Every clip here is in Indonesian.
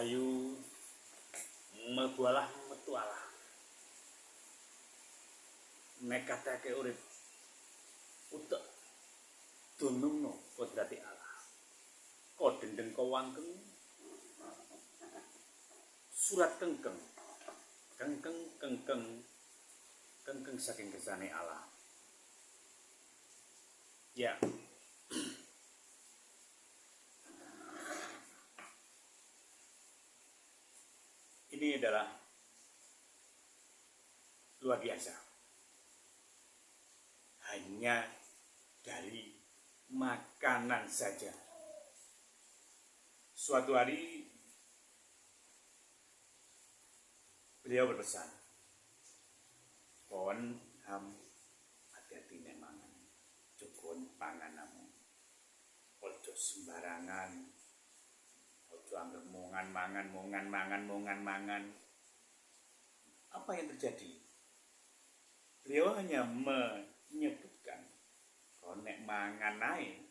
Rahayu mlebu alah metu alah. Nekatake urip utek dunungno kodrate Allah. Ko dendeng ko wangkeng surat kengkeng kengkeng saking kersane Allah. Ya. Ini adalah luar biasa. Hanya dari makanan saja. Suatu hari beliau berpesan, "Kon ham hati-hati nek mangan, cukup panganamu. Ojo sembarangan, ojo anggere mangan. Apa yang terjadi? Beliau hanya menyebutkan, "Kon nek mangan ae,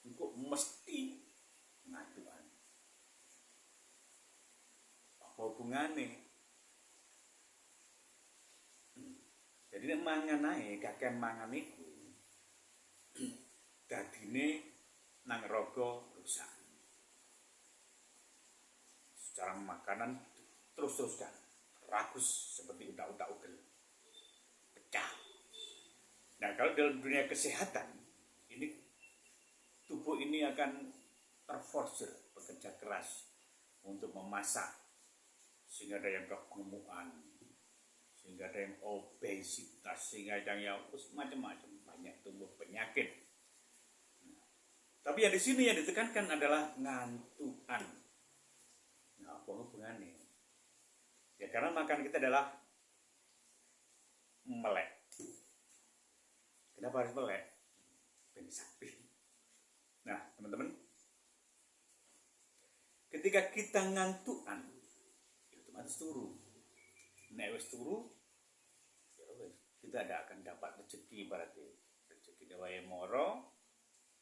engko mesti ngatuan." Apa hubungane? Jadi nek mangan ae, kakean mangan iku dadine nang raga rusak. Secara makanan terus-teruskan, ragus seperti utak-utak ugel, pecah. Nah, kalau dalam dunia kesehatan, ini tubuh ini akan terforsir, bekerja keras untuk memasak, sehingga ada yang kegemukan, sehingga ada yang obesitas, sehingga ada yang macam-macam, banyak tumbuh penyakit. Nah, tapi yang di sini yang ditekankan adalah ngantukan. Nah, apa hubungannya? Ya karena makan kita adalah melek. Kenapa harus melek? Ben sapi. Nah, teman-teman, ketika kita ngantukan, otomatis turu. Nek wis turu, ya wis kita tidak akan dapat rezeki, berarti rezeki wae moro,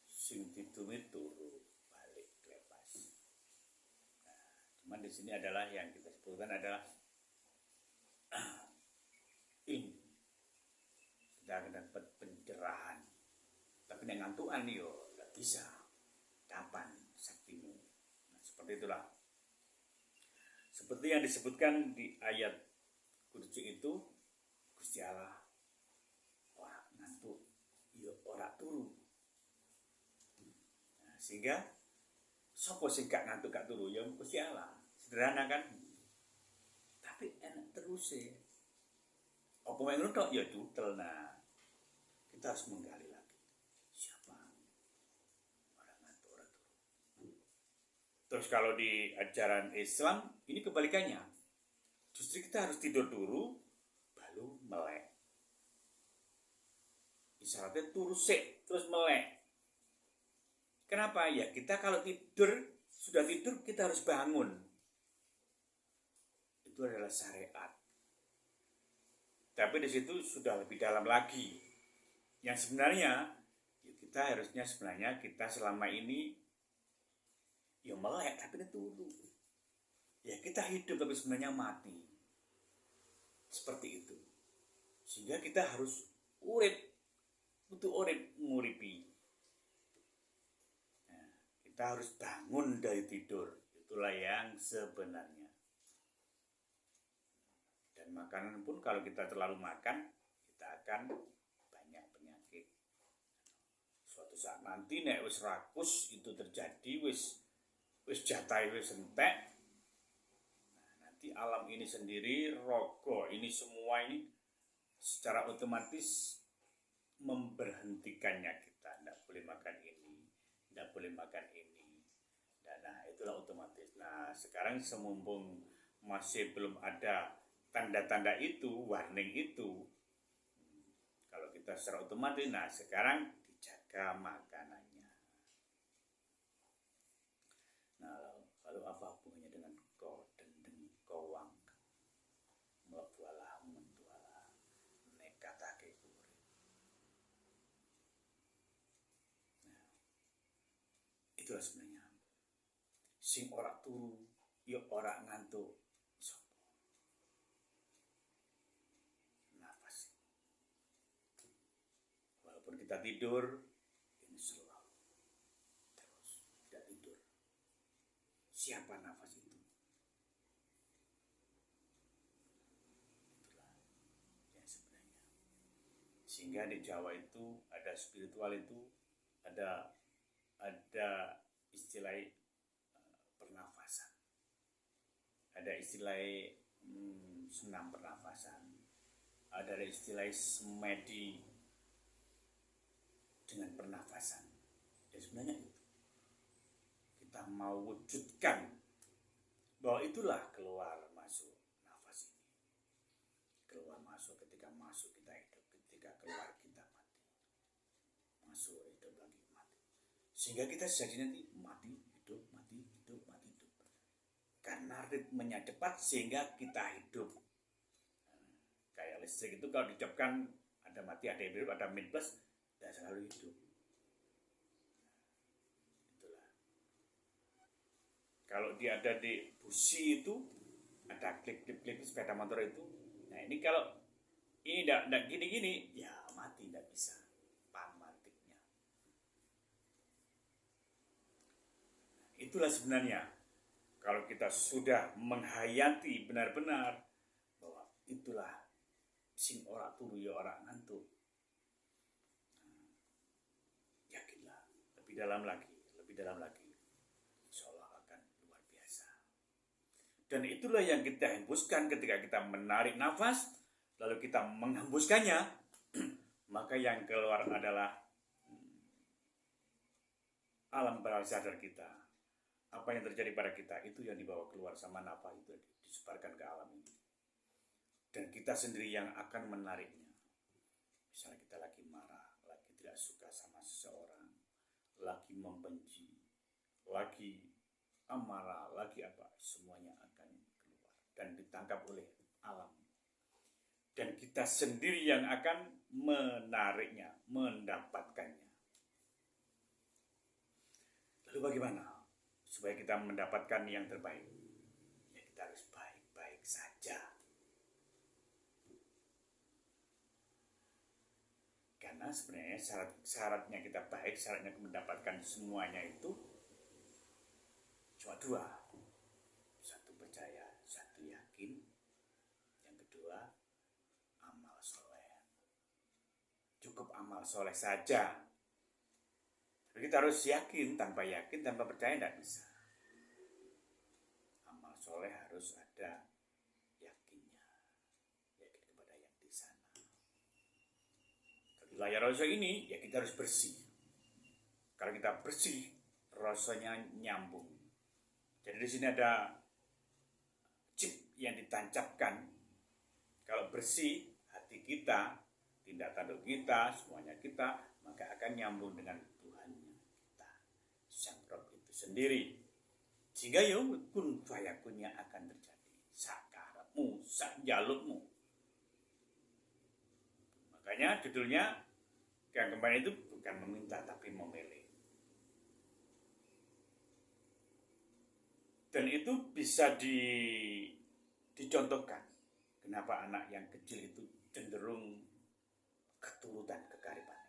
sing ditumi turu balik lepas. Nah, cuman di sini adalah yang kita sebutkan adalah ini kita akan dapat pencerahan. Tapi nek ngantukan yo nggak bisa. Kapan saktimu? Nah, seperti itulah. Seperti yang disebutkan di ayat Qudsi itu, Gusti Allah ora ngantuk, ya ora turu. Nah, sehingga sapa sing gak ngantuk gak turu ya Gusti Allah. Sederhana kan? Tapi enak terus sih. Apa yang ngono tok ya dutel. Nah, kita harus menggali lagi. Siapa orang ngantuk ora turu? Terus kalau di ajaran Islam ini kebalikannya. Justru kita harus tidur dulu, baru melek. Isyaratnya turu sik, terus melek. Kenapa? Ya kita kalau sudah tidur kita harus bangun. Itu adalah syariat. Tapi di situ sudah lebih dalam lagi. Yang sebenarnya, ya kita selama ini ya melek, tapi turu. Ya kita hidup tapi sebenarnya mati. Seperti itu. Sehingga kita harus nguripi. Nah, kita harus bangun dari tidur. Itulah yang sebenarnya. Dan makanan pun kalau kita terlalu makan, kita akan banyak penyakit. Suatu saat nanti nek wis rakus itu terjadi, wis jatahe wis entek. Di alam ini sendiri, rogo ini semua ini secara otomatis memberhentikannya kita. Tidak boleh makan ini, tidak boleh makan ini. Nah, itulah otomatis. Nah, sekarang semumpung masih belum ada tanda-tanda itu, warning itu, kalau kita secara otomatis, nah sekarang dijaga makanannya. Nah, lalu apa hubungannya dengan kowang mlebu alah metu alah nekatake urip. Nah, itulah sebenarnya sing ora turu yo ora ngantuk. Sopo? Nafas. Walaupun kita tidur, ini selalu terus tidak tidur. Siapa nafas itu? Itulah yang sebenarnya. Sehingga di Jawa itu ada spiritual itu ada istilah pernafasan. Ada istilah senam pernafasan. Ada istilah semedi dengan pernafasan. Ya sebenarnya itu. Kita mau wujudkan bahwa itulah keluar masuk nafas ini. Keluar masuk, ketika masuk kita hidup, ketika keluar kita mati. Masuk hidup lagi mati. Sehingga kita jadi nanti mati, hidup, mati, hidup, mati, hidup. Karena ritmenya cepat sehingga kita hidup. Kayak listrik itu kalau dihidupkan ada mati, ada hidup, ada min plus, tidak selalu hidup. Itulah. Kalau dia ada di busi itu, ada klik-klik sepeda motor itu. Nah ini kalau ini tidak gini-gini, ya mati, tidak bisa. Pamatiknya. Itulah sebenarnya. Kalau kita sudah menghayati benar-benar bahwa itulah sing ora turu ya ora ngantuk. Yakinlah, lebih dalam lagi. Insya Allah akan luar biasa. Dan itulah yang kita hembuskan ketika kita menarik nafas, lalu kita menghembuskannya, maka yang keluar adalah alam bawah sadar kita. Apa yang terjadi pada kita, itu yang dibawa keluar sama nafas itu disebarkan ke alam ini. Dan kita sendiri yang akan menariknya. Misalnya kita lagi marah, lagi tidak suka sama seseorang, lagi membenci, lagi amarah, lagi apa, semuanya akan keluar dan ditangkap oleh alam. Dan kita sendiri yang akan menariknya, mendapatkannya. Lalu bagaimana supaya kita mendapatkan yang terbaik? Ya kita harus baik-baik saja. Karena sebenarnya syaratnya kita baik, syaratnya mendapatkan semuanya itu cuma dua. Satu percaya, satu yakin. Yang kedua, amal soleh. Cukup amal soleh saja. Tapi kita harus yakin, tanpa percaya tidak bisa. Amal soleh harus ada yakinnya. Yakin kepada yang di sana. Di layar rasa ini, ya kita harus bersih. Kalau kita bersih, rasanya nyambung. Jadi di sini ada chip yang ditancapkan. Kalau bersih, hati kita, tindak tanduk kita, semuanya kita, maka akan nyambung dengan Tuhannya kita. Sang Rob itu sendiri. Sehingga ya kun fayakunnya akan terjadi. Sakarapmu, sak jalukmu. Makanya judulnya yang kemarin itu bukan meminta tapi memilih. Dan itu bisa dicontohkan. Kenapa anak yang kecil itu cenderung keturutan kekaripan.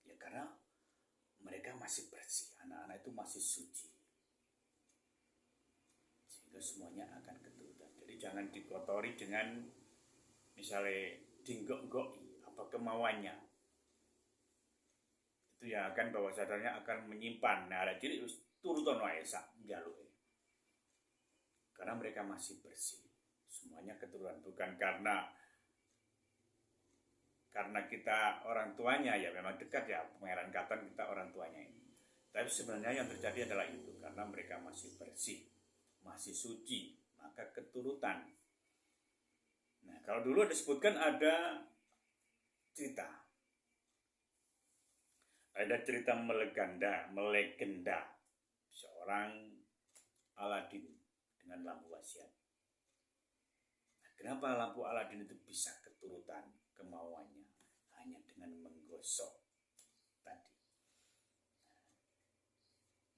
Ya karena mereka masih bersih. Anak-anak itu masih suci. Sehingga semuanya akan keturutan. Jadi jangan dikotori dengan misalnya dinggok-gok apa kemauannya. Itu yang akan bawah sadarnya akan menyimpan. Nah, jadi turutan wae sak njaluke. Karena mereka masih bersih. Semuanya keturunan, bukan karena kita orang tuanya ya memang dekat ya, Pangeran Katon kita orang tuanya ini. Tapi sebenarnya yang terjadi adalah itu karena mereka masih bersih, masih suci, maka keturutan. Nah, kalau dulu disebutkan ada cerita melegenda seorang Aladin dengan lampu wasiat. Nah, kenapa lampu Aladin itu bisa keturutan kemauannya hanya dengan menggosok tadi?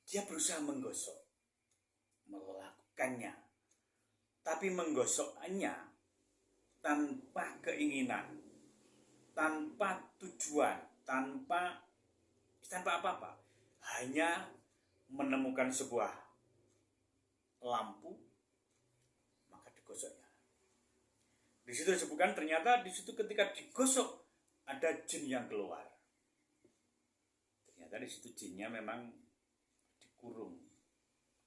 Dia berusaha menggosok, melakukannya, tapi menggosoknya tanpa keinginan, tanpa tujuan, tanpa apa-apa, hanya menemukan sebuah lampu, maka digosoknya. Di situ disebutkan ternyata di situ ketika digosok ada jin yang keluar. Ternyata di situ jinnya memang dikurung.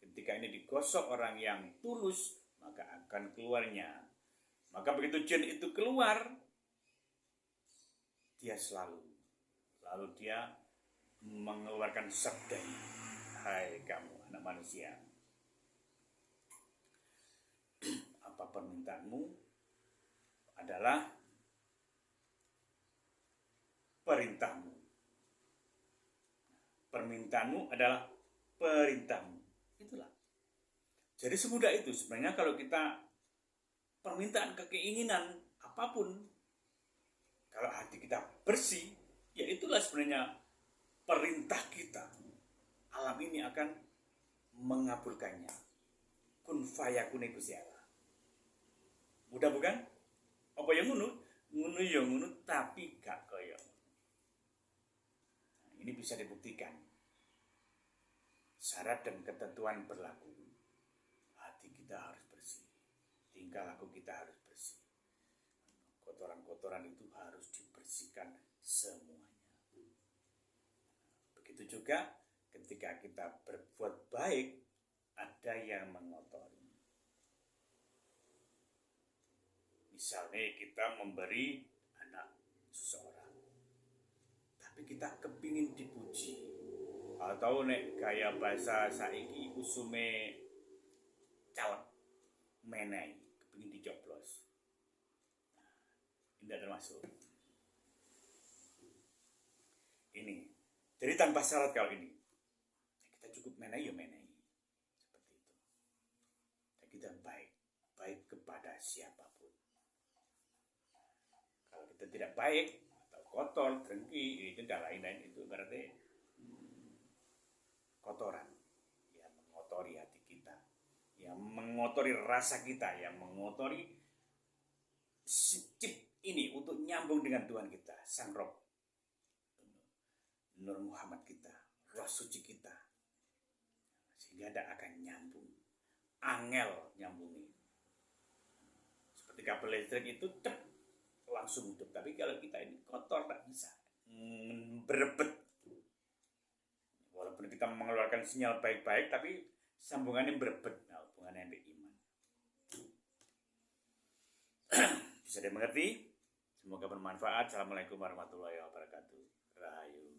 Ketika ini digosok orang yang tulus, maka akan keluarnya. Maka begitu jin itu keluar, dia lalu dia mengeluarkan sabdanya, hai kamu anak manusia, apa permintaanmu adalah perintahmu. Permintaanmu adalah perintahmu. Itulah. Jadi semudah itu sebenarnya kalau kita permintaan keinginan apapun, kalau hati kita bersih, ya itulah sebenarnya perintah kita. Alam ini akan mengabulkannya. Kun fayakun Gusti Allah. Mudah bukan? Apa yang ngunu? Ngunu ya ngunu tapi gak kaya. Nah, ini bisa dibuktikan. Syarat dan ketentuan berlaku. Hati kita harus bersih. Tingkah laku kita harus bersih. Kotoran-kotoran itu harus dibersihkan semuanya. Begitu juga ketika kita berbuat baik, ada yang mengotori. Misalnya kita memberi anak seseorang, tapi kita kepingin dipuji, atau nek gaya bahasa saiki usume calek menai, kepingin dicoblos. Ini tidak termasuk. Ini. Jadi tanpa syarat kalau ini. Kita cukup menai ya menai. Seperti itu. Dan kita baik kepada siapapun. Kalau kita tidak baik atau kotor, dengki, itu tidak lain-lain, itu berarti kotoran yang mengotori hati kita, yang mengotori rasa kita, yang mengotori cip ini untuk nyambung dengan Tuhan kita, Sang Rob, Nur Muhammad kita, roh suci kita, sehingga tidak akan nyambung, angel nyambungi. Seperti kabel listrik itu langsung hidup, tapi kalau kita ini kotor tak bisa, berebet. Walaupun kita mengeluarkan sinyal baik-baik, tapi sambungannya berebet, nah, hubungannya dengan iman. Bisa dimengerti? Semoga bermanfaat. Assalamualaikum warahmatullahi wabarakatuh. Rahayu.